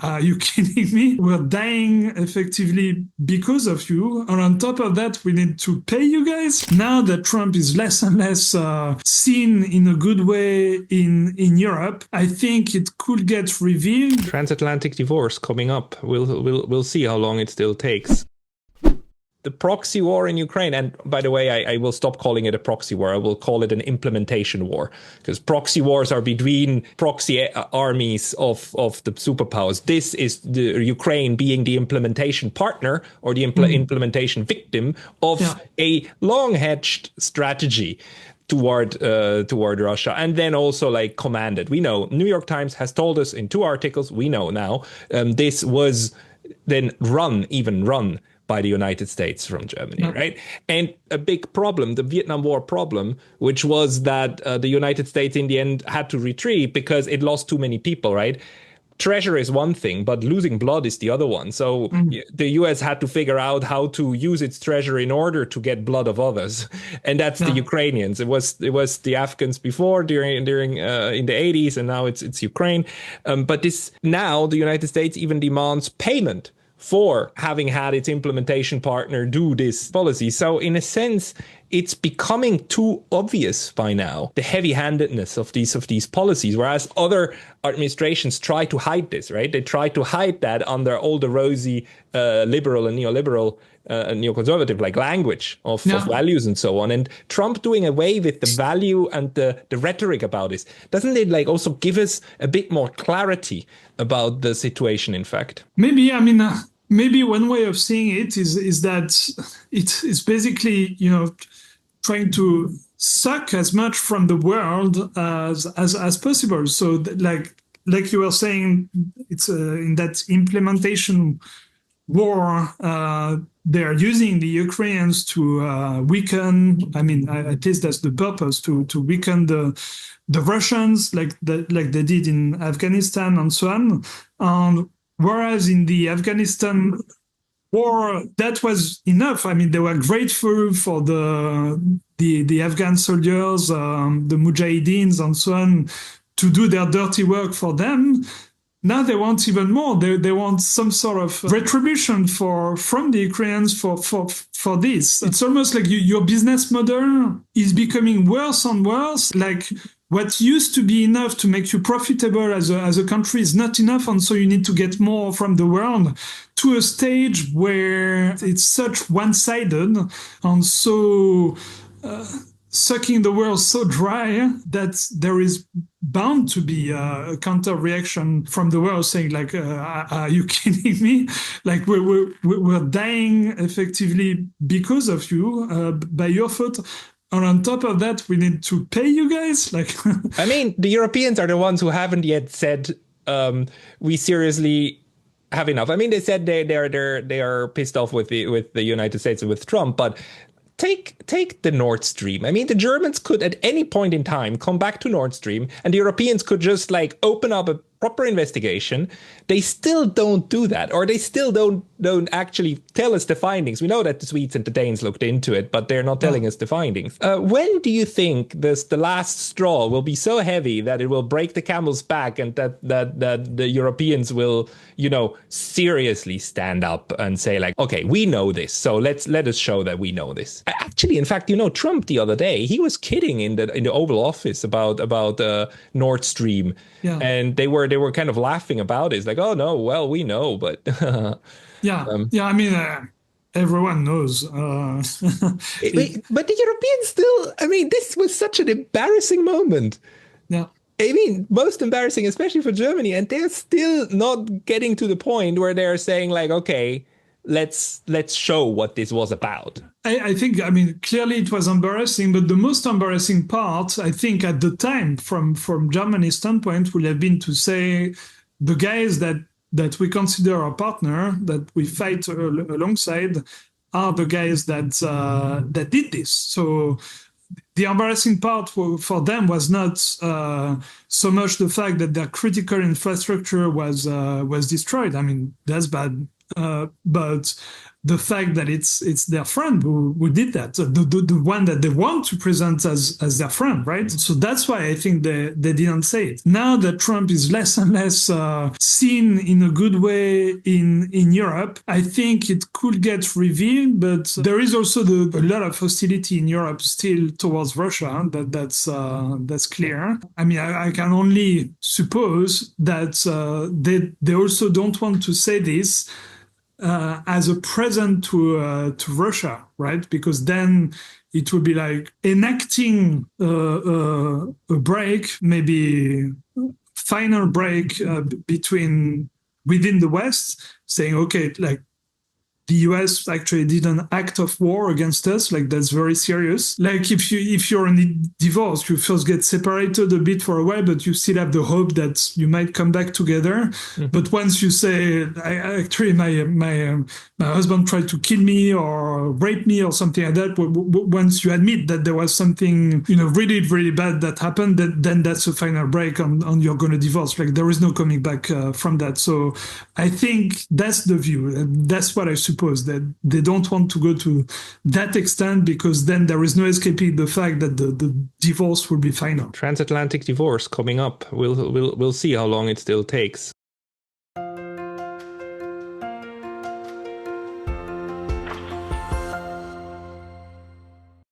are you kidding me? We're dying effectively because of you. And on top of that, we need to pay you guys. Now that Trump is less and less seen in a good way in Europe, I think it could get revealed. Transatlantic divorce coming up. We'll see how long it still takes. The proxy war in Ukraine, and by the way, I will stop calling it a proxy war. I will call it an implementation war, because proxy wars are between proxy armies of the superpowers. This is the Ukraine being the implementation partner or the implementation victim of a long-hedged strategy toward Russia, and then also like commanded. We know New York Times has told us in 2 articles. We know now this was then run by the United States from Germany, right? And a big problem, the Vietnam War problem, which was that the United States in the end had to retreat because it lost too many people, right? Treasure is one thing, but losing blood is the other one. So the US had to figure out how to use its treasure in order to get blood of others. And that's the Ukrainians. It was the Afghans before, during in the 80s, and now it's Ukraine. But now the United States even demands payment for having had its implementation partner do this policy. So in a sense, it's becoming too obvious by now, the heavy-handedness of these policies, whereas other administrations try to hide this, right? They try to hide that under all the rosy liberal and neoliberal neoconservative like language of values and so on. And Trump doing away with the value and the rhetoric about this, doesn't it like also give us a bit more clarity about the situation, in fact? Maybe, maybe one way of seeing it is that it's basically, trying to suck as much from the world as possible. So like you were saying, it's in that implementation war, they're using the Ukrainians to weaken. At least that's the purpose, to weaken the Russians, like they did in Afghanistan and so on. Whereas in the Afghanistan war, that was enough. They were grateful for the Afghan soldiers, the Mujahideens and so on, to do their dirty work for them. Now they want even more. They want some sort of retribution from the Ukrainians for this. It's almost like your business model is becoming worse and worse. Like what used to be enough to make you profitable as a country is not enough, and so you need to get more from the world, to a stage where it's such one-sided and so sucking the world so dry that there is bound to be a counter reaction from the world saying like, are you kidding me? Like we're dying effectively because of you, by your fault. And on top of that, we need to pay you guys. Like, the Europeans are the ones who haven't yet said we seriously have enough. They said they are pissed off with the United States and with Trump, but take the Nord Stream. The Germans could at any point in time come back to Nord Stream, and the Europeans could just like open up a proper investigation. They still don't do that, or they still don't actually tell us the findings. We know that the Swedes and the Danes looked into it, but they're not telling us the findings. When do you think the last straw will be so heavy that it will break the camel's back, and that the Europeans will, seriously stand up and say like, okay, we know this, so let us show that we know this. Actually, in fact, Trump the other day, he was kidding in the Oval Office about Nord Stream, and they were kind of laughing about it. It's like, oh no, well, we know, but everyone knows. But the Europeans still, this was such an embarrassing moment. Yeah. Most embarrassing, especially for Germany, and they're still not getting to the point where they're saying like, okay, let's show what this was about. I think, clearly it was embarrassing, but the most embarrassing part, I think, at the time, from Germany's standpoint, would have been to say the guys that we consider our partner, that we fight alongside, are the guys that did this. So the embarrassing part for them was not so much the fact that their critical infrastructure was destroyed. That's bad. But the fact that it's their friend who did that, the one that they want to present as their friend, right? So that's why I think they didn't say it. Now that Trump is less and less seen in a good way in Europe, I think it could get revealed, but there is also a lot of hostility in Europe still towards Russia. That's clear. I mean, I can only suppose that they also don't want to say this as a present to Russia, right? Because then it would be like enacting a break, maybe final break within the West, saying, okay, like the US actually did an act of war against us, like that's very serious. Like if you're in a divorce, you first get separated a bit for a while, but you still have the hope that you might come back together. Mm-hmm. But once you say, actually my husband tried to kill me or rape me or something like that, once you admit that there was something, really, really bad that happened, then that's a final break on you're going to divorce. Like there is no coming back from that. So I think that's the view. And that's what I suppose, that they don't want to go to that extent, because then there is no escaping the fact that the divorce will be final. Transatlantic divorce coming up. We'll see how long it still takes.